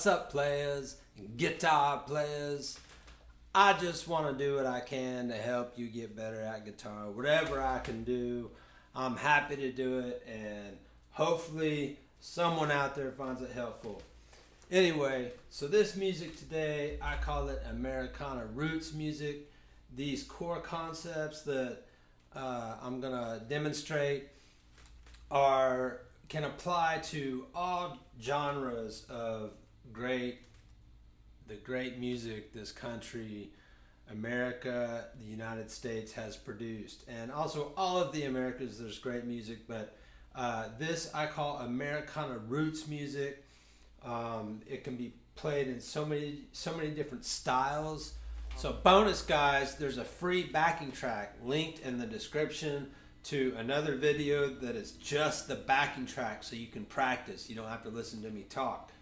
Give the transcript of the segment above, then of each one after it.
What's up, players and guitar players? I just want to do what I can to help you get better at guitar. Whatever I can do, I'm happy to do it, and hopefully someone out there finds it helpful. Anyway, so this music today, I call it Americana roots music. These core concepts that I'm going to demonstrate can apply to all genres of the great music this country, America, the United States has produced. And also all of the Americas, there's great music, but this I call Americana roots music. It can be played in so many different styles. So bonus guys, there's a free backing track linked in the description to another video that is just the backing track, so you can practice. You don't have to listen to me talk.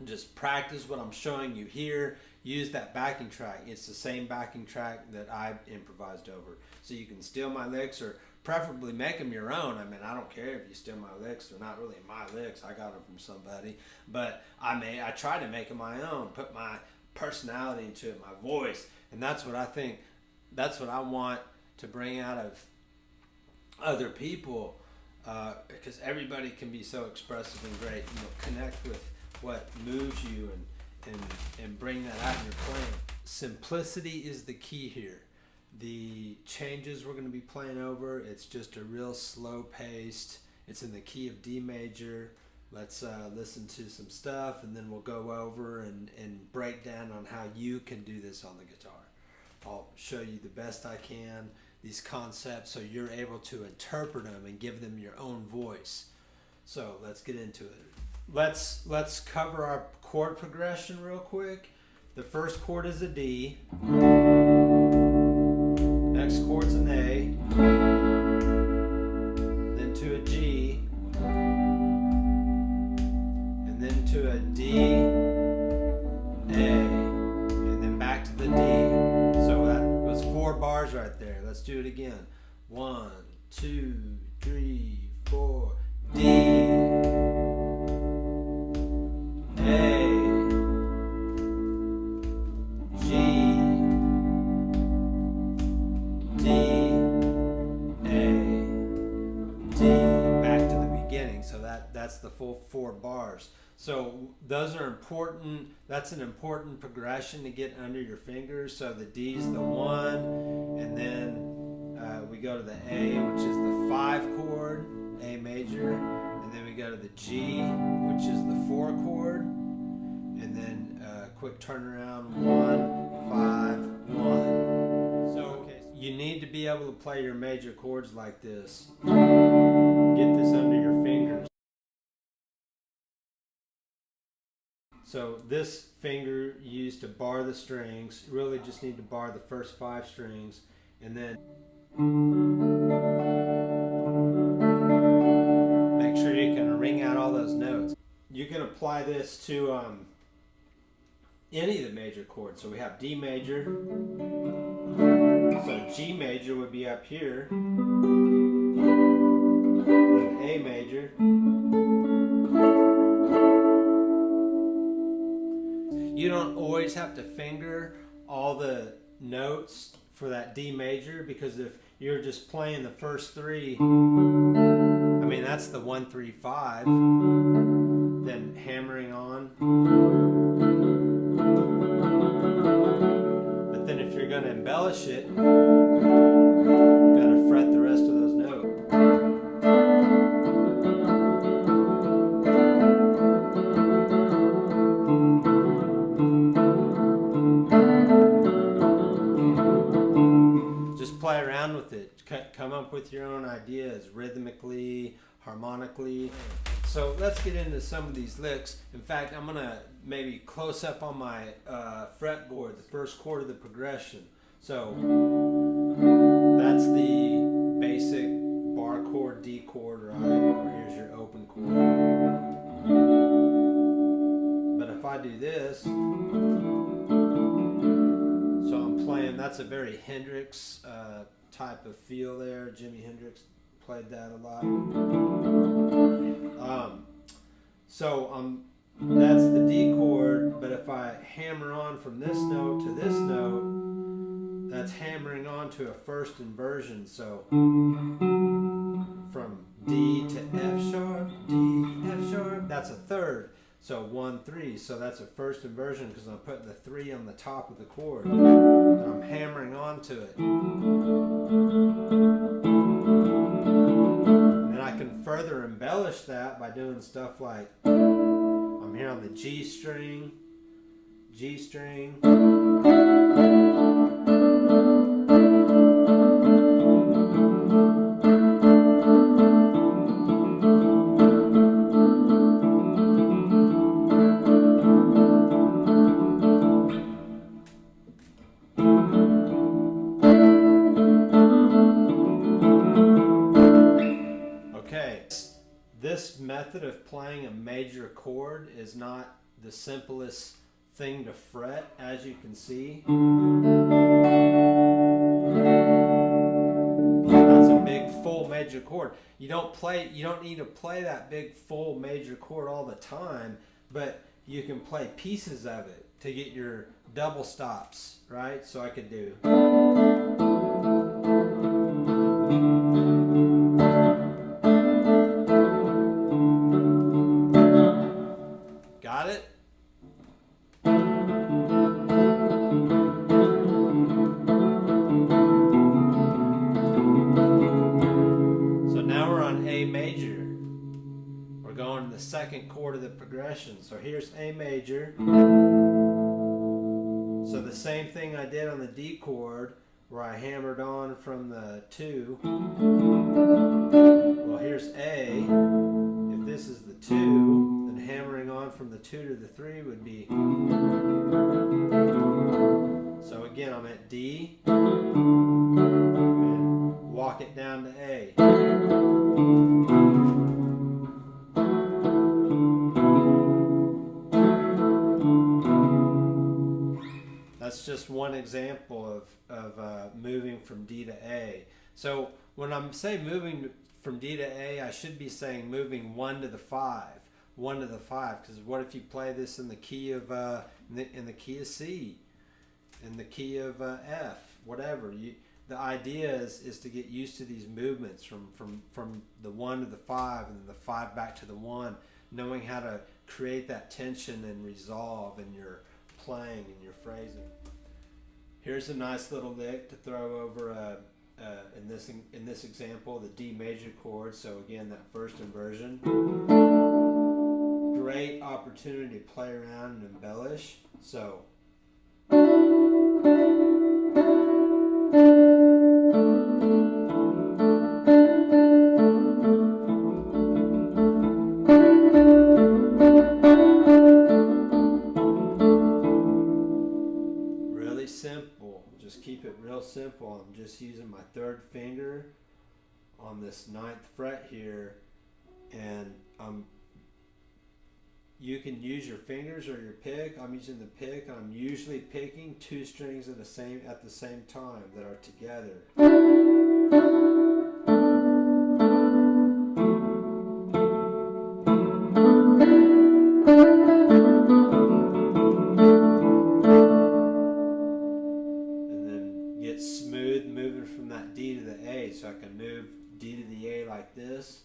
Just practice what I'm showing you here. Use that backing track. It's the same backing track that I improvised over. So you can steal my licks, or preferably make them your own. I mean, I don't care if you steal my licks. They're not really my licks. I got them from somebody. But I try to make them my own, put my personality into it, my voice. And that's what I think, that's what I want to bring out of other people, because everybody can be so expressive and great. You know, connect with what moves you and bring that out in your playing. Simplicity is the key here. The changes we're going to be playing over, it's just a real slow paced. It's in the key of D major. Let's listen to some stuff, and then we'll go over and break down on how you can do this on the guitar. I'll show you the best I can these concepts so you're able to interpret them and give them your own voice. So let's get into it. Let's cover our chord progression real quick. The first chord is a D. Next chord's an A. Then to a G. And then to a D, A, and then back to the D. So that was 4 bars right there. Let's do it again. 1, 2, 3, 4. D, A, G, D, A, D. Back to the beginning. So that's the full 4 bars. So those are important. That's an important progression to get under your fingers. So the D's the 1, and then we go to the A, which is the 5 chord, A major, and then we go to the G, which is the 4 chord, and then quick turnaround, 1, 5, 1. So you need to be able to play your major chords like this. Get this under your fingers. So this finger you use to bar the strings. You really just need to bar the first 5 strings, and then make sure you can ring out all those notes. You can apply this to any of the major chords. So we have D major. So G major would be up here. Then A major. You don't always have to finger all the notes for that D major, because if you're just playing the first 3, I mean, that's the 1, 3, 5, then hammering on. But then if you're going to embellish it, you got to fret the rest of those notes. Play around with it. Come up with your own ideas, rhythmically, harmonically. So let's get into some of these licks. In fact, I'm going to maybe close up on my fretboard, the first chord of the progression. So that's the basic bar chord, D chord, right? Or here's your open chord. But if I do this, so I'm playing, that's a very Hendrix type of feel there. Jimi Hendrix played that a lot. So I'm that's the D chord, but if I hammer on from this note to this note, that's hammering on to a first inversion. So from D to F sharp, D, F sharp, that's a third. So 1, 3, so that's a first inversion because I'm putting the 3 on the top of the chord. And I'm hammering onto it. And then I can further embellish that by doing stuff like, I'm here on the G string, G string. This method of playing a major chord is not the simplest thing to fret, as you can see. That's a big full major chord. You don't need to play that big full major chord all the time, but you can play pieces of it to get your double stops, right? So I could do. Got it? So now we're on A major. We're going to the second chord of the progression. So here's A major. So the same thing I did on the D chord, where I hammered on from the 2. Well, here's A. If this is the 2, then hammering on from the 2 to the 3 would be. So again, I'm at D, and walk it down to A. That's just one example of moving from D to A. So when I'm saying moving from D to A, I should be saying moving 1 to the 5. 1 to the 5, because what if you play this in the key of in the key of C, in the key of F, whatever. The idea is to get used to these movements from the 1 to the 5 and the 5 back to the 1, knowing how to create that tension and resolve in your playing and your phrasing. Here's a nice little lick to throw over in this example, the D major chord. So again, that first inversion. Great opportunity to play around and embellish. So really simple. Just keep it real simple. I'm just using my third finger on this 9th fret here, and you can use your fingers or your pick. I'm using the pick. I'm usually picking 2 strings at the same time that are together. And then get smooth moving from that D to the A, so I can move D to the A like this.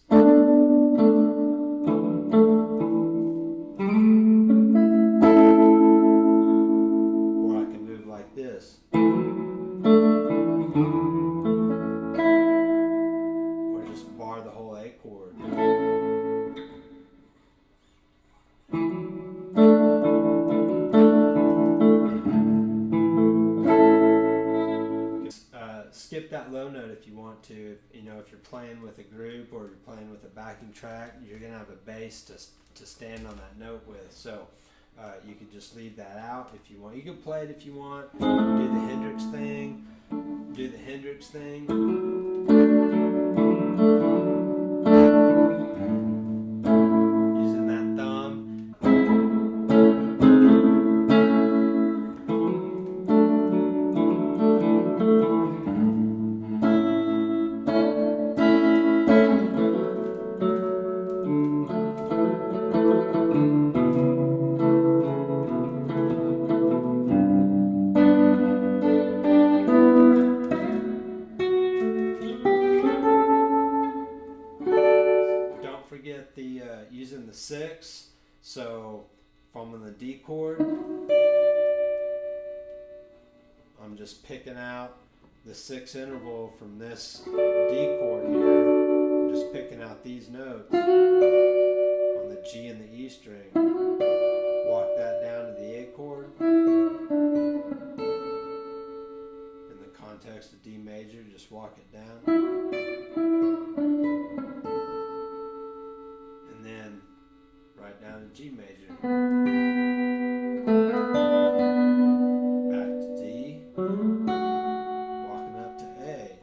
This. Or just bar the whole A chord. Skip that low note if you want to. If you're playing with a group or you're playing with a backing track, you're going to have a bass to stand on that note with. So you could just leave that out if you want. You can play it if you want. Do the Hendrix thing. Do the Hendrix thing. Using that thumb. I'm just picking out the sixth interval from this D chord here. I'm just picking out these notes on the G and the E string. Walk that down to the A chord. In the context of D major, just walk it down. And then right down to G major. Back to D. Walking up to A.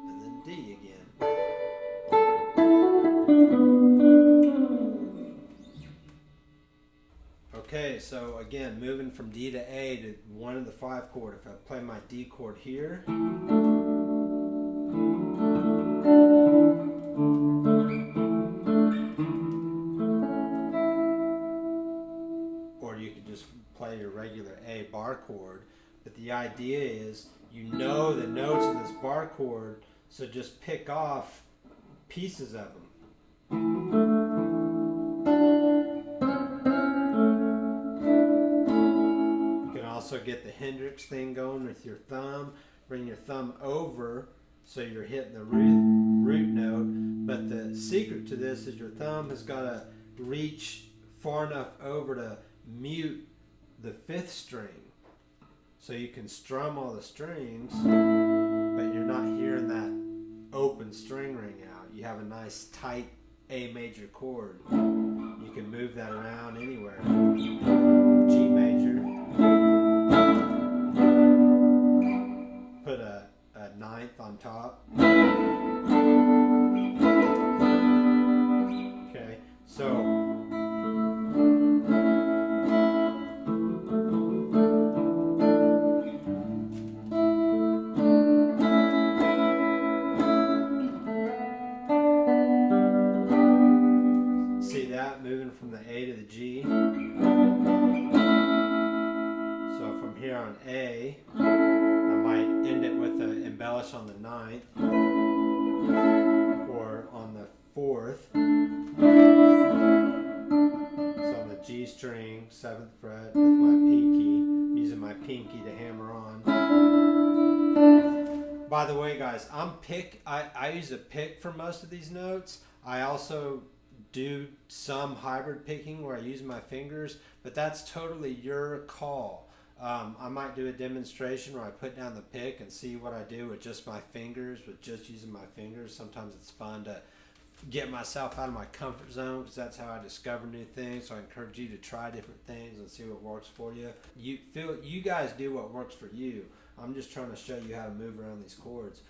And then D again. Okay, so again, moving from D to A to 1 of the 5 chord. If I play my D chord here, or you could just play your regular A bar chord. But the idea is, you know the notes of this bar chord, so just pick off pieces of them. Also get the Hendrix thing going with your thumb. Bring your thumb over so you're hitting the root note. But the secret to this is your thumb has got to reach far enough over to mute the 5th string. So you can strum all the strings, but you're not hearing that open string ring out. You have a nice tight A major chord. You can move that around anywhere. G major. Put a 9th on top. Okay, so see that moving from the A to the G. So from here on A, end it with an embellish on the 9th or on the 4th. So on the G string, 7th fret with my pinky, I'm using my pinky to hammer on. By the way, guys, I use a pick for most of these notes. I also do some hybrid picking where I use my fingers, but that's totally your call. I might do a demonstration where I put down the pick and see what I do with just my fingers, with just using my fingers. Sometimes it's fun to get myself out of my comfort zone because that's how I discover new things. So I encourage you to try different things and see what works for you. You guys do what works for you. I'm just trying to show you how to move around these chords.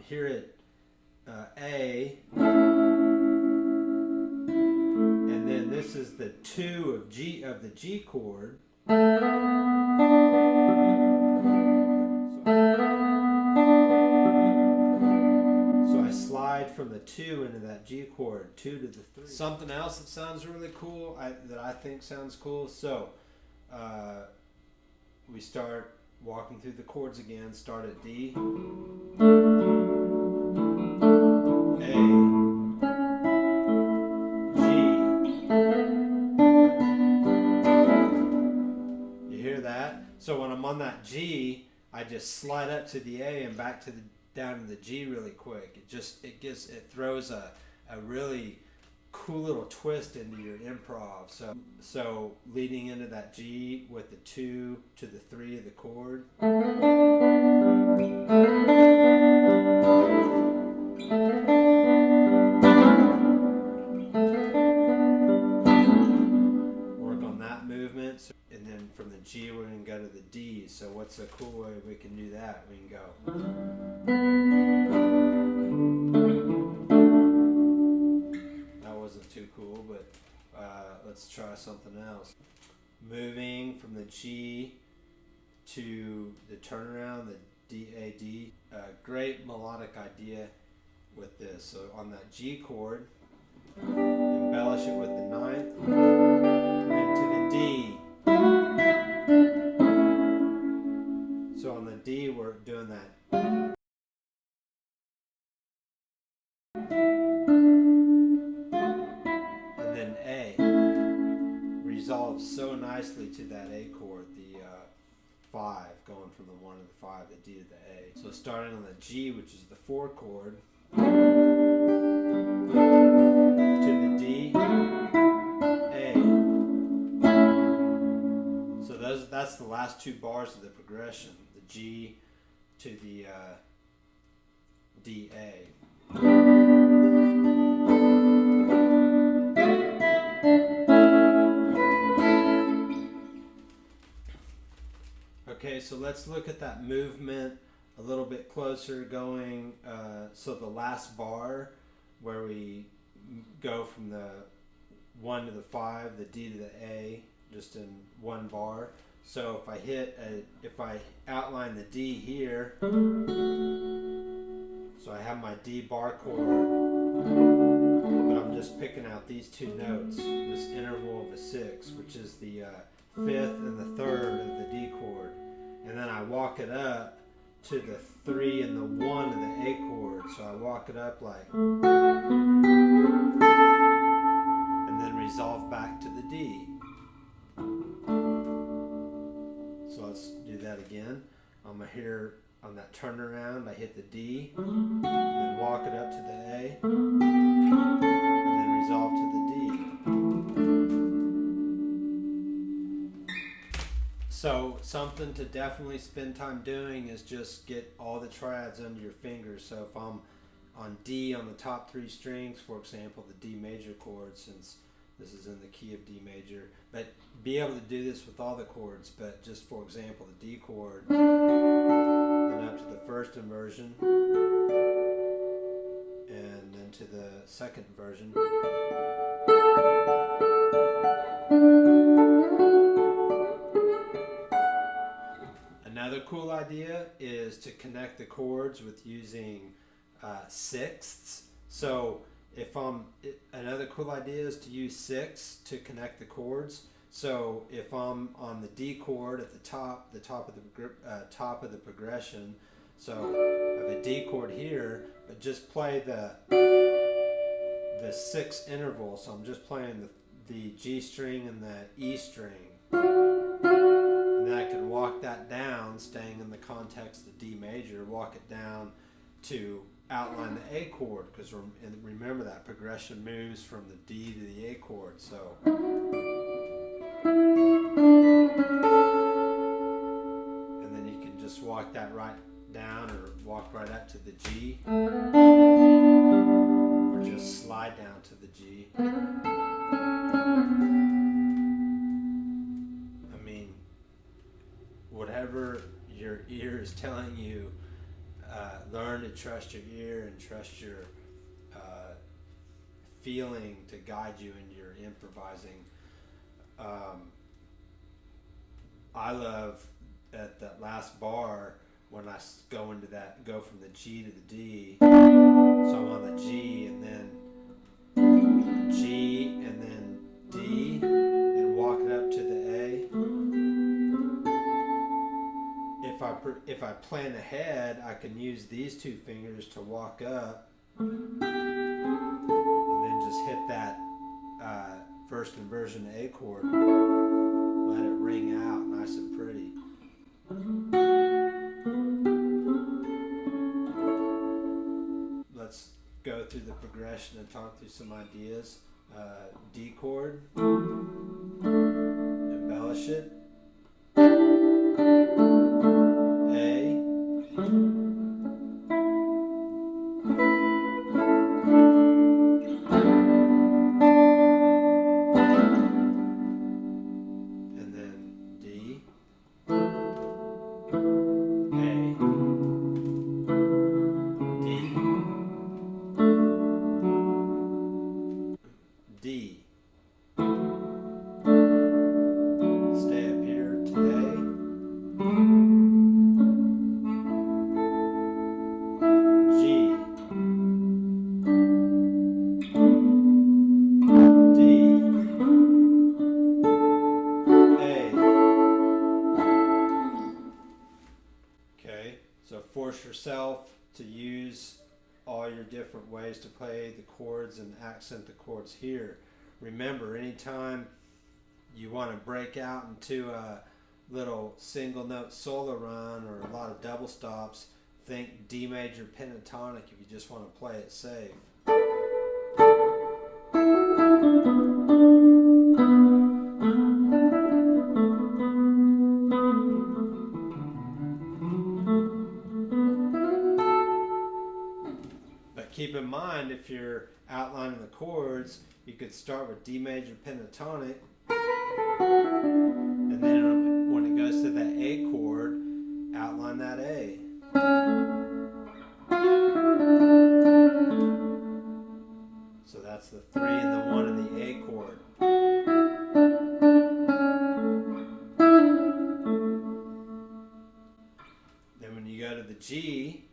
Here at A, and then this is the 2 of the G chord. So I slide from the 2 into that G chord, 2 to the 3. Something else that sounds really cool, that I think sounds cool. So we start walking through the chords again. Start at D, A, G. You hear that? So when I'm on that G, I just slide up to the A and back to down to the G really quick. It throws a really cool little twist into your improv. So leading into that G with the 2 to the 3 of the chord. Work on that movement. And then from the G we're going to go to the D. So what's a cool way we can do that? We can go. Too cool, but let's try something else. Moving from the G to the turnaround, the D, A, D. Great melodic idea with this. So on that G chord, embellish it with the 9th, into the D. So on the D, we're doing that. Resolve resolves so nicely to that A chord, the 5, going from the 1 to the 5, the D to the A. So starting on the G, which is the 4 chord, to the D, A. So that's the last 2 bars of the progression, the G to the D, A. Okay, so let's look at that movement a little bit closer, going, so the last bar where we go from the 1 to the 5, the D to the A, just in 1 bar. So if I outline the D here, so I have my D bar chord, but I'm just picking out these 2 notes, this interval of a 6, which is the 5th and the 3rd of the D chord. And then I walk it up to the 3 and the 1 of the A chord. So I walk it up like, and then resolve back to the D. So let's do that again. I'm here on that turnaround, I hit the D, then walk it up to the A, and then resolve to the D. So something to definitely spend time doing is just get all the triads under your fingers. So if I'm on D on the top 3 strings, for example, the D major chord, since this is in the key of D major, but be able to do this with all the chords, but just for example, the D chord, then up to the 1st inversion, and then to the 2nd inversion. Another cool idea is to connect the chords with using sixths. So another cool idea is to use 6 to connect the chords. So if I'm on the D chord at the top of the progression, so I have a D chord here, but just play the 6th interval. So I'm just playing the G string and the E string. And then I can walk that down, staying in the context of D major, walk it down to outline the A chord, because remember that progression moves from the D to the A chord. So and then you can just walk that right down, or walk right up to the G, or just slide down to the G. Whatever your ear is telling you, learn to trust your ear and trust your feeling to guide you in your improvising. I love at that last bar when I go from the G to the D. So I'm on the G and then G and then D and walk it up to the A. If I plan ahead, I can use these 2 fingers to walk up and then just hit that 1st inversion A chord. Let it ring out nice and pretty. Let's go through the progression and talk through some ideas. D chord, embellish it. D. Stay up here to A. G. D. A. Okay, so force yourself to use all your different ways to play the chords and accent the chords here. Remember, anytime you want to break out into a little single note solo run or a lot of double stops, think D major pentatonic if you just want to play it safe. But keep in mind, if you're outlining the chords, you could start with D major pentatonic, and then when it goes to that A chord, outline that A. So that's the 3 and the 1 in the A chord. Then when you go to the G,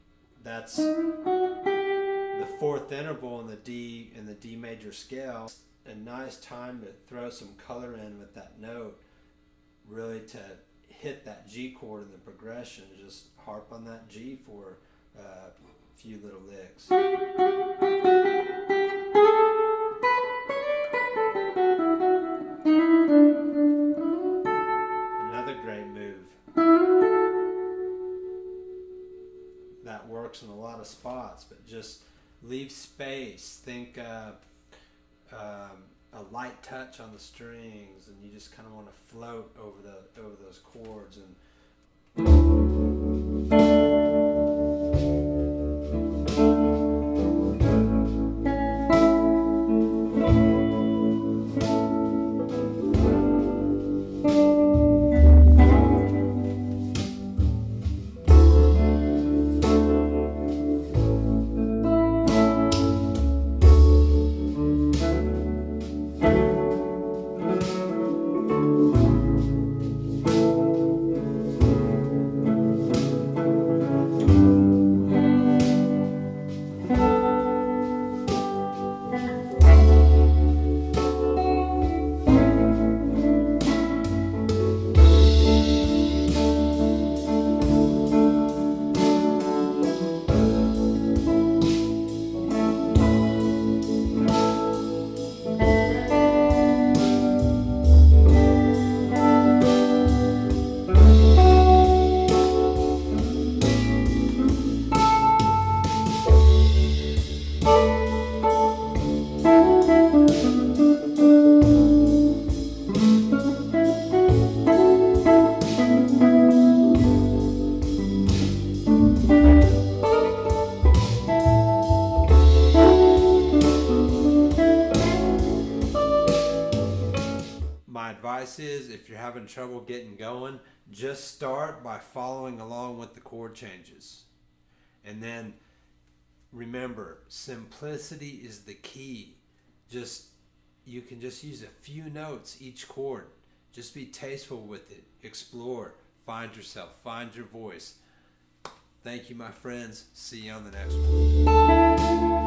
that's the 4th interval in the D major scale. A nice time to throw some color in with that note, really to hit that G chord in the progression. Just harp on that G for a few little licks. Another great move that works in a lot of spots, but just leave space. Think a light touch on the strings, and you just kind of want to float over those chords. And my advice is, if you're having trouble getting going, just start by following along with the chord changes. And then remember, simplicity is the key. You can just use a few notes each chord. Just be tasteful with it. Explore. Find yourself. Find your voice. Thank you, my friends. See you on the next one.